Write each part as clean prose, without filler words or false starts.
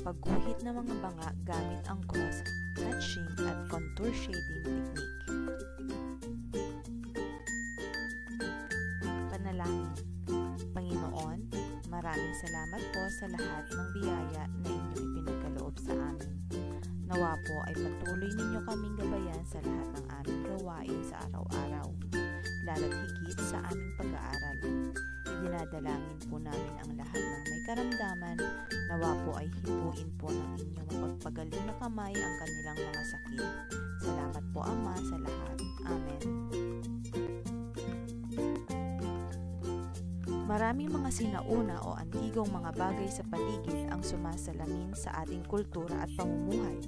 pagguhit ng mga banga gamit ang cross-hatching at contour shading technique. Panalangin. Panginoon, maraming salamat po sa lahat ng biyaya na inyong ipinagkaloob sa amin. Nawa po ay patuloy ninyo kaming gabayan sa lahat ng aming gawain sa araw-araw, lalo't higit sa aming pag-aaral. Idinadalangin po namin ang lahat ng may karamdaman, nawa po ay hipuin po ng inyong mapagpagaling na kamay ang kanilang mga sakit. Salamat po Ama sa lahat. Amen. Maraming mga sinauna o antigong mga bagay sa paligid ang sumasalamin sa ating kultura at pamumuhay.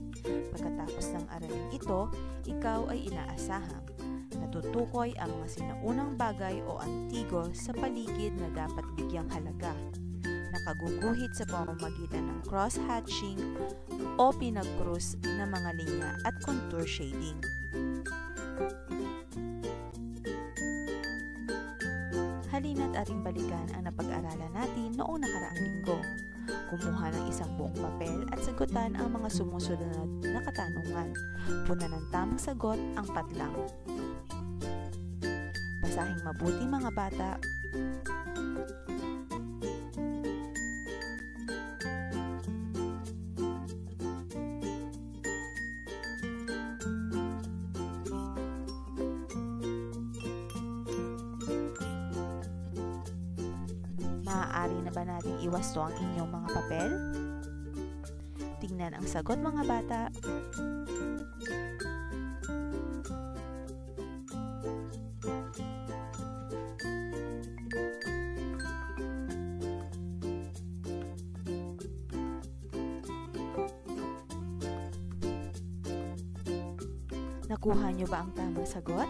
Pagkatapos ng aralin ito, ikaw ay inaasahang natutukoy ang mga sinaunang bagay o antigo sa paligid na dapat bigyang halaga. Nakaguguhit sa pamamagitan ng cross-hatching o pinag-cross na mga linya at contour shading. Halina't ating balikan ang napag-aralan natin noong nakaraang linggo. Kumuha ng isang buong papel at sagutan ang mga sumusunod na katanungan. Puna ng tamang sagot ang patlang. Basahing mabuti mga bata. Maaari na ba nating iwasto ang inyong mga papel? Tingnan ang sagot mga bata. Nakuha nyo ba ang tamang sagot?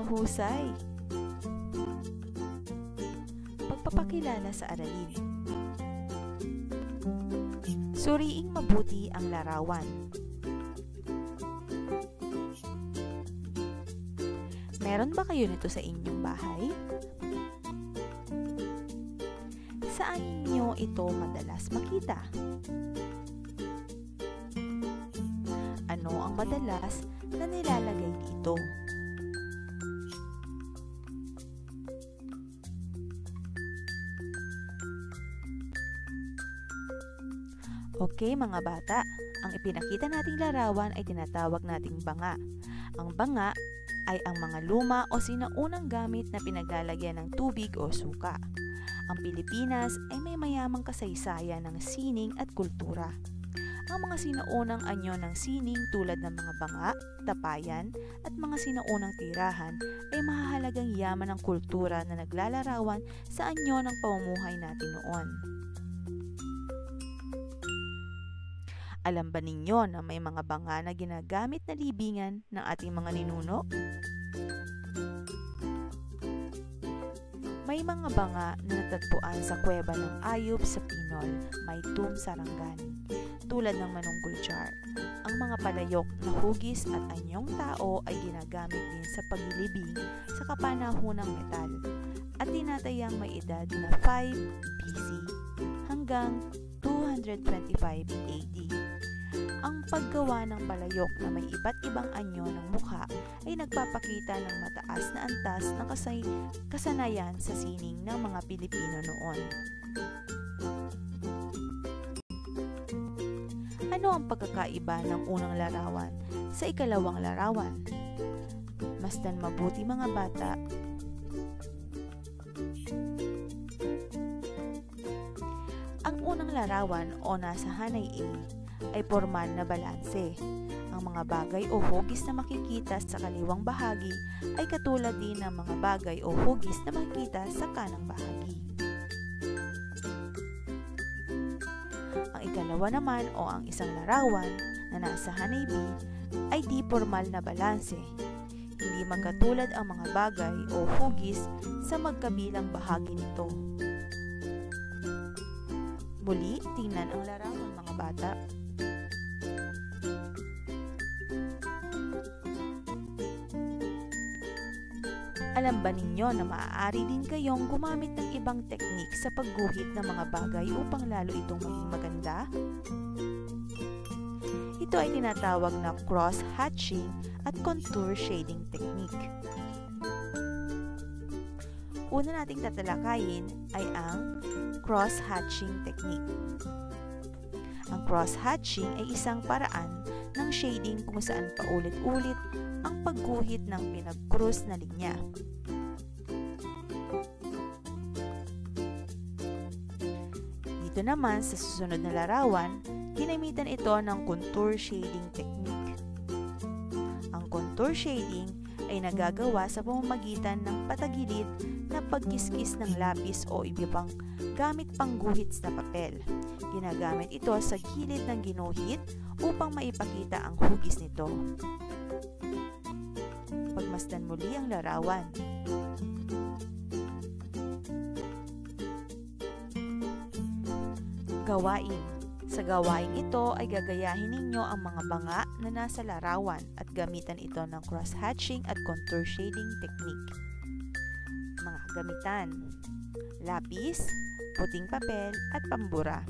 Mahusay! Pagpapakilala sa aralin. Suriing mabuti ang larawan. Meron ba kayo nito sa inyong bahay? Saan niyo ito madalas makita? Ano ang madalas na nilalagay dito? Okay mga bata, ang ipinakita nating larawan ay tinatawag nating banga. Ang banga ay ang mga luma o sinaunang gamit na pinaglalagyan ng tubig o suka. Ang Pilipinas ay may mayamang kasaysayan ng sining at kultura. Ang mga sinaunang anyo ng sining tulad ng mga banga, tapayan, at mga sinaunang tirahan ay mahahalagang yaman ng kultura na naglalarawan sa anyo ng pamumuhay natin noon. Alam ba ninyo na may mga banga na ginagamit na libingan ng ating mga ninuno? May mga banga na natagpuan sa kuweba ng Ayub sa Pinol, Maytum, Sarangani, tulad ng Manunggul Jar. Ang mga palayok na hugis at anyong tao ay ginagamit din sa paglilibing sa kapanahonang metal at tinatayang may edad na 5 BC hanggang 225 AD. Ang paggawa ng palayok na may iba't ibang anyo ng mukha ay nagpapakita ng mataas na antas ng kasanayan sa sining ng mga Pilipino noon. Ano ang pagkakaiba ng unang larawan sa ikalawang larawan? Masdan mabuti mga bata. Ang unang larawan o nasa hanay A ay formal na balanse. Ang mga bagay o hugis na makikita sa kaliwang bahagi ay katulad din ng mga bagay o hugis na makikita sa kanang bahagi. Ang ikalawa naman o ang isang larawan na nasa hanay B ay di formal na balanse. Hindi magkatulad ang mga bagay o hugis sa magkabilang bahagi nito. Muli, tingnan ang larawan mga bata. Alam ba ninyo na maaari din kayong gumamit ng ibang teknik sa pagguhit ng mga bagay upang lalo itong maging maganda? Ito ay tinatawag na cross-hatching at contour shading technique. Una nating tatalakayin ay ang cross-hatching technique. Ang cross-hatching ay isang paraan ng shading kung saan paulit-ulit ang pagguhit ng pinag-cross na linya. Dito naman sa susunod na larawan, ginamitan ito ng contour shading technique. Ang contour shading ay nagagawa sa pamamagitan ng patagilid na pagkiskis ng lapis o iba pang gamit pangguhit sa papel. Ginagamit ito sa gilid ng ginuhit upang maipakita ang hugis nito. Pagmasdan muli ang larawan. Gawain. Sa gawain ito ay gagayahin ninyo ang mga banga na nasa larawan at gamitan ito ng cross-hatching at contour shading technique. Mga kagamitan: lapis, puting papel, at pambura.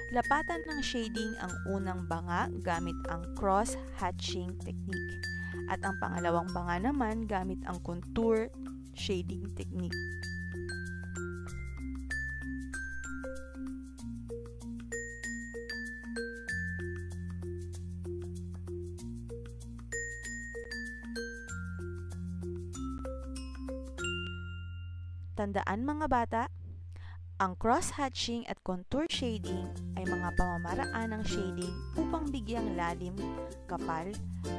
Lapatan ng shading ang unang banga gamit ang cross-hatching technique at ang pangalawang banga naman gamit ang contour shading technique. Tandaan mga bata, ang cross-hatching at contour shading ay mga pamamaraan ng shading upang bigyang lalim, kapal,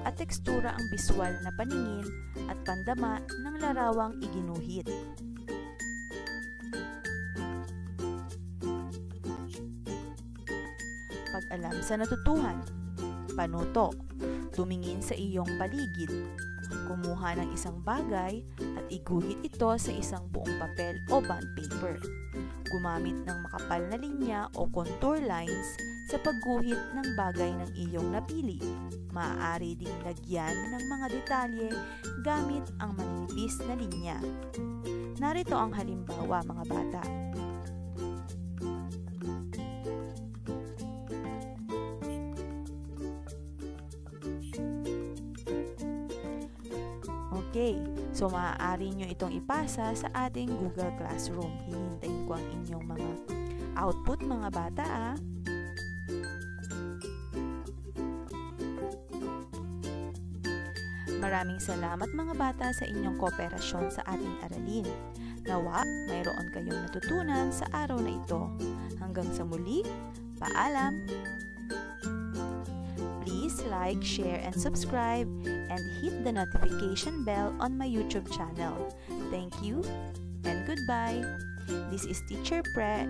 at tekstura ang biswal na paningin at pandama ng larawang iginuhit. Pag-alam sa natutuhan. Panuto. Tumingin sa iyong paligid. Kumuha ng isang bagay at iguhit ito sa isang buong papel o bond paper. Gumamit ng makapal na linya o contour lines sa pagguhit ng bagay ng iyong napili. Maaari ding lagyan ng mga detalye gamit ang maninipis na linya. Narito ang halimbawa mga bata. Okay, so maaari nyo itong ipasa sa ating Google Classroom. Hihintayin ko ang inyong mga output mga bata . Maraming salamat mga bata sa inyong kooperasyon sa ating aralin. Nawa, mayroon kayong natutunan sa araw na ito. Hanggang sa muli, paalam! Please like, share, and subscribe, and hit the notification bell on my YouTube channel. Thank you, and goodbye. This is Teacher Pre.